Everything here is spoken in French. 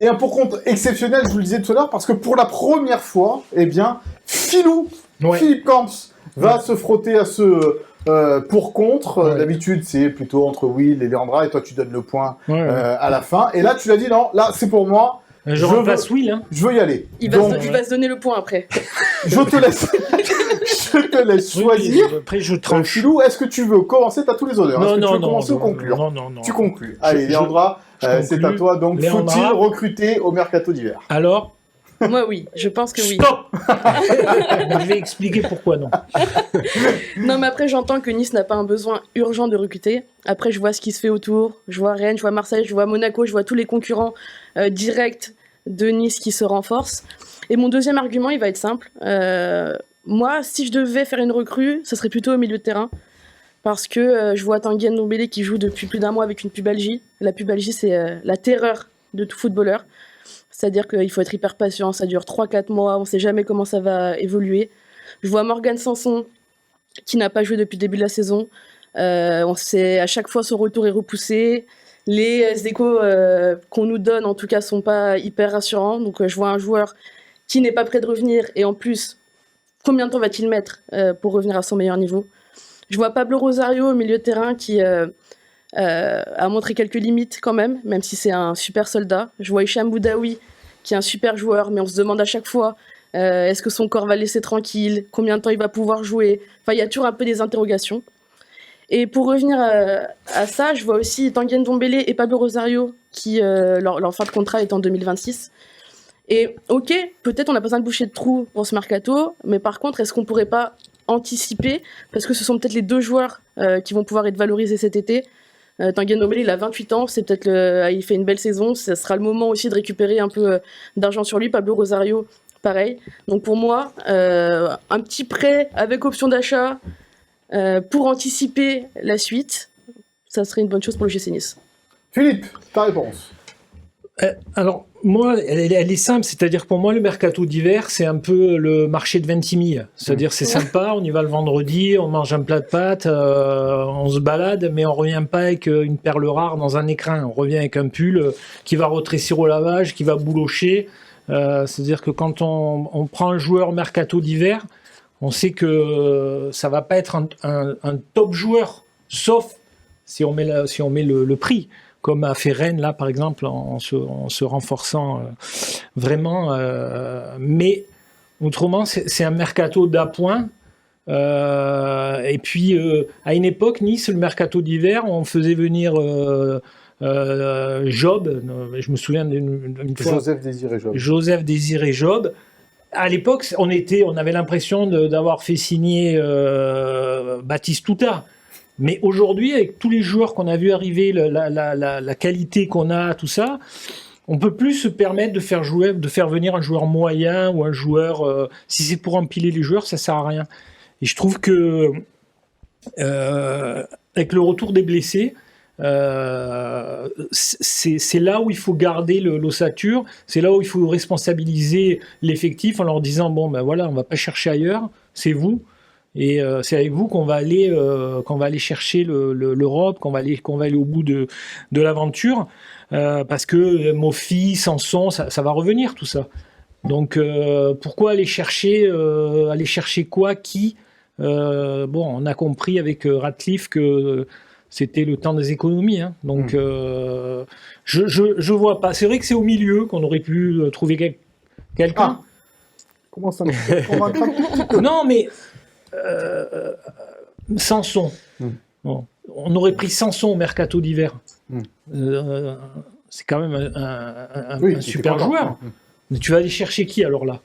Et un pour compte exceptionnel, je vous le disais tout à l'heure, parce que pour la première fois, eh bien, Philippe Camps va se frotter à ce pour-contre. D'habitude, c'est plutôt entre Will et Leandra, et toi, tu donnes le point à la fin. Et là, tu l'as dit, non, là, c'est pour moi. Je remplace Will. Hein. Je veux y aller. Il va se donner le point après. Je te laisse choisir. Après, je tranche. Philou, est-ce que tu veux commencer? T'as tous les honneurs. Est-ce que tu veux commencer ou conclure? Non. Tu conclus. Allez, Leandra, c'est à toi. Donc, faut-il recruter au mercato d'hiver? Alors? Moi, oui. Je pense que oui. Stop. Je vais expliquer pourquoi non. Non, mais après, j'entends que Nice n'a pas un besoin urgent de recruter. Après, je vois ce qui se fait autour. Je vois Rennes, je vois Marseille, je vois Monaco, je vois tous les concurrents directs de Nice qui se renforcent. Et mon deuxième argument, il va être simple. Moi, si je devais faire une recrue, ce serait plutôt au milieu de terrain. Parce que je vois Tanguy Ndombele qui joue depuis plus d'un mois avec une pubalgie. La pubalgie, c'est la terreur de tout footballeur. C'est-à-dire qu'il faut être hyper patient, ça dure 3-4 mois, on ne sait jamais comment ça va évoluer. Je vois Morgan Sanson, qui n'a pas joué depuis le début de la saison. On sait à chaque fois son retour est repoussé. Les échos qu'on nous donne, en tout cas, sont pas hyper rassurants. Donc je vois un joueur qui n'est pas prêt de revenir. Et en plus, combien de temps va-t-il mettre pour revenir à son meilleur niveau? Je vois Pablo Rosario au milieu de terrain qui a montré quelques limites quand même si c'est un super soldat. Je vois Hicham Boudaoui, qui est un super joueur, mais on se demande à chaque fois est-ce que son corps va le laisser tranquille, combien de temps il va pouvoir jouer. Enfin, il y a toujours un peu des interrogations. Et pour revenir à ça, je vois aussi Tanguy Ndombele et Pablo Rosario qui leur fin de contrat est en 2026. Et ok, peut-être on n'a pas besoin de boucher de trous pour ce mercato, mais par contre, est-ce qu'on pourrait pas anticiper, parce que ce sont peut-être les deux joueurs qui vont pouvoir être valorisés cet été. Tanguy Ndombele, il a 28 ans, c'est peut-être il fait une belle saison, ce sera le moment aussi de récupérer un peu d'argent sur lui. Pablo Rosario, pareil. Donc pour moi, un petit prêt avec option d'achat pour anticiper la suite, ça serait une bonne chose pour le GC Nice. Philippe, ta réponse? Alors, moi, elle est simple, c'est-à-dire pour moi, le mercato d'hiver, c'est un peu le marché de Ventimille. C'est-à-dire, c'est sympa, on y va le vendredi, on mange un plat de pâtes, on se balade, mais on revient pas avec une perle rare dans un écrin. On revient avec un pull qui va retrécir au lavage, qui va boulocher. C'est-à-dire que quand on prend un joueur mercato d'hiver, on sait que ça va pas être un top joueur, sauf si on met le prix, comme a fait Rennes là par exemple en se renforçant vraiment. Mais autrement, c'est un mercato d'appoint. Et puis à une époque, Nice, le mercato d'hiver, on faisait venir Job. Je me souviens d'une fois. Joseph Désiré Job. À l'époque, on avait l'impression d'avoir fait signer Batistuta. Mais aujourd'hui, avec tous les joueurs qu'on a vu arriver, la qualité qu'on a, tout ça, on peut plus se permettre de faire venir un joueur moyen ou un joueur. Si c'est pour empiler les joueurs, ça sert à rien. Et je trouve que avec le retour des blessés, c'est là où il faut garder l'ossature, c'est là où il faut responsabiliser l'effectif en leur disant bon ben voilà, on va pas chercher ailleurs, c'est vous. Et c'est avec vous qu'on va aller chercher l'Europe, qu'on va aller au bout de l'aventure, parce que Mofi, Sanson, ça va revenir tout ça. Donc pourquoi aller chercher quoi, qui bon, on a compris avec Ratcliffe que c'était le temps des économies, hein. Donc je vois pas. C'est vrai que c'est au milieu qu'on aurait pu trouver quelqu'un. Comment ça? Non mais Sanson. Bon, on aurait pris Sanson au mercato d'hiver. C'est quand même un super joueur. Mais tu vas aller chercher qui alors là?